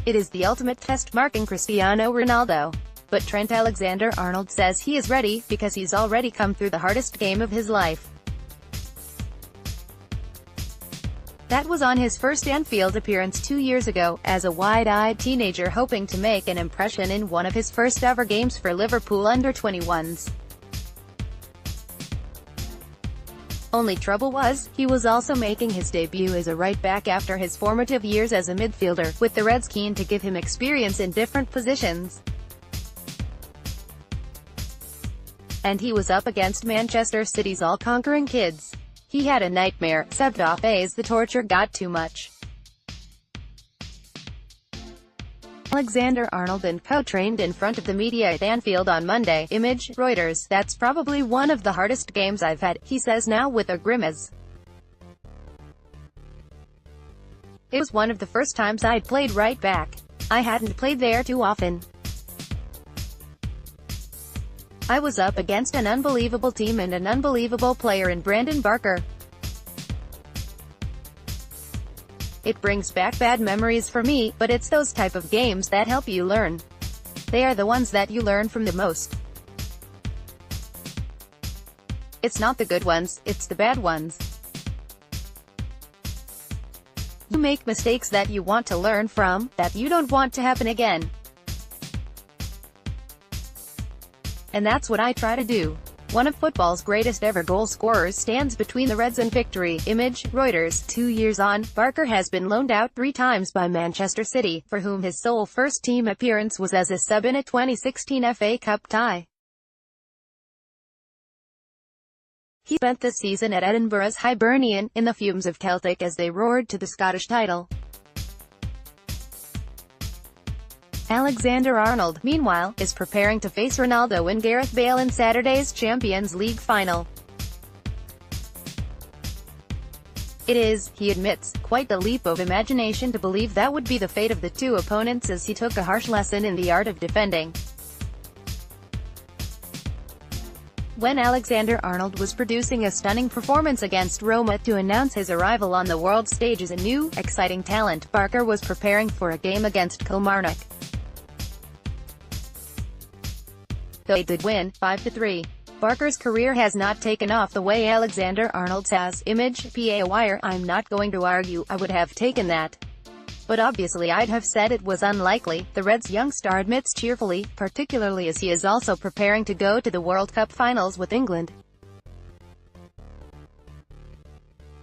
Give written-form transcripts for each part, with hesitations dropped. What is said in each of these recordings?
It is the ultimate test marking Cristiano Ronaldo. But Trent Alexander-Arnold says he is ready, because he's already come through the hardest game of his life. That was on his first Anfield appearance 2 years ago, as a wide-eyed teenager hoping to make an impression in one of his first-ever games for Liverpool Under-21s. Only trouble was, he was also making his debut as a right-back after his formative years as a midfielder, with the Reds keen to give him experience in different positions. And he was up against Manchester City's all-conquering kids. He had a nightmare, subbed off as the torture got too much. Alexander-Arnold and co trained in front of the media at Anfield on Monday. Image, Reuters. That's probably one of the hardest games I've had, he says now with a grimace. It was one of the first times I'd played right back. I hadn't played there too often. I was up against an unbelievable team and an unbelievable player in Brandon Barker. It brings back bad memories for me, but it's those type of games that help you learn. They are the ones that you learn from the most. It's not the good ones, it's the bad ones. You make mistakes that you want to learn from, that you don't want to happen again. And that's what I try to do. One of football's greatest ever goal scorers stands between the Reds and victory. Image, Reuters. 2 years on, Barker has been loaned out 3 times by Manchester City, for whom his sole first-team appearance was as a sub in a 2016 FA Cup tie. He spent the season at Edinburgh's Hibernian, in the fumes of Celtic as they roared to the Scottish title. Alexander-Arnold, meanwhile, is preparing to face Ronaldo and Gareth Bale in Saturday's Champions League final. It is, he admits, quite the leap of imagination to believe that would be the fate of the two opponents, as he took a harsh lesson in the art of defending. When Alexander-Arnold was producing a stunning performance against Roma to announce his arrival on the world stage as a new, exciting talent, Barker was preparing for a game against Kilmarnock. They did win, 5-3. Barker's career has not taken off the way Alexander-Arnold's has. Image, PA Wire. I'm not going to argue, I would have taken that. But obviously I'd have said it was unlikely, the Reds' young star admits cheerfully, particularly as he is also preparing to go to the World Cup finals with England.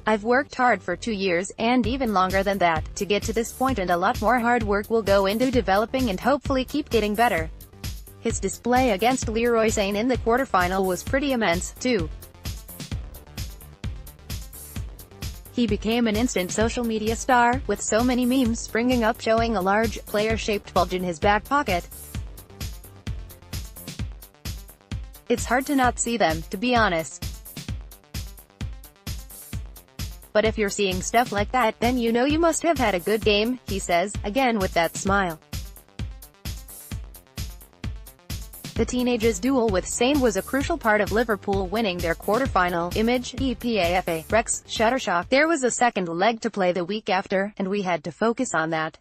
I've worked hard for 2 years, and even longer than that, to get to this point, and a lot more hard work will go into developing and hopefully keep getting better. His display against Leroy Sane in the quarterfinal was pretty immense, too. He became an instant social media star, with so many memes springing up showing a large, player-shaped bulge in his back pocket. It's hard to not see them, to be honest. But if you're seeing stuff like that, then you know you must have had a good game, he says, again with that smile. The teenager's duel with Sane was a crucial part of Liverpool winning their quarter-final. Image, EPAFA, Rex, Shuttershock. There was a second leg to play the week after, and we had to focus on that.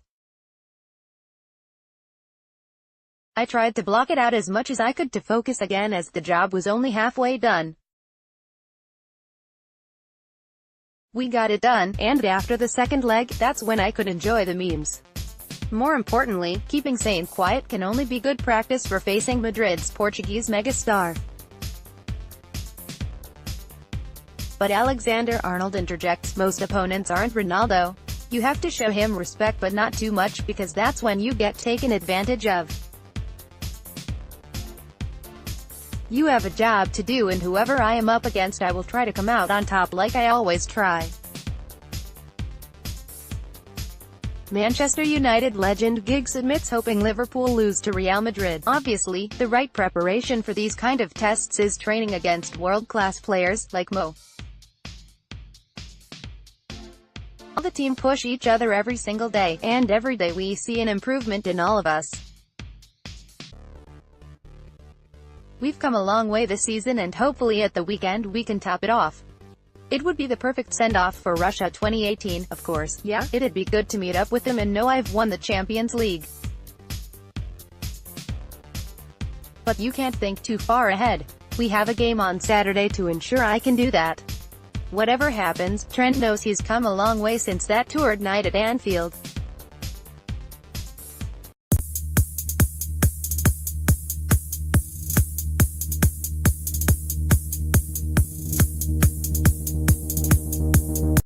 I tried to block it out as much as I could to focus again, as the job was only halfway done. We got it done, and after the second leg, that's when I could enjoy the memes. More importantly, keeping Sane quiet can only be good practice for facing Madrid's Portuguese megastar. But Alexander-Arnold interjects, most opponents aren't Ronaldo. You have to show him respect, but not too much, because that's when you get taken advantage of. You have a job to do, and whoever I am up against I will try to come out on top like I always try. Manchester United legend Giggs admits hoping Liverpool lose to Real Madrid. Obviously, the right preparation for these kind of tests is training against world-class players, like Mo. All the team push each other every single day, and every day we see an improvement in all of us. We've come a long way this season, and hopefully at the weekend we can top it off. It would be the perfect send-off for Russia 2018, of course. Yeah, it'd be good to meet up with them and know I've won the Champions League. But you can't think too far ahead. We have a game on Saturday to ensure I can do that. Whatever happens, Trent knows he's come a long way since that tour night at Anfield.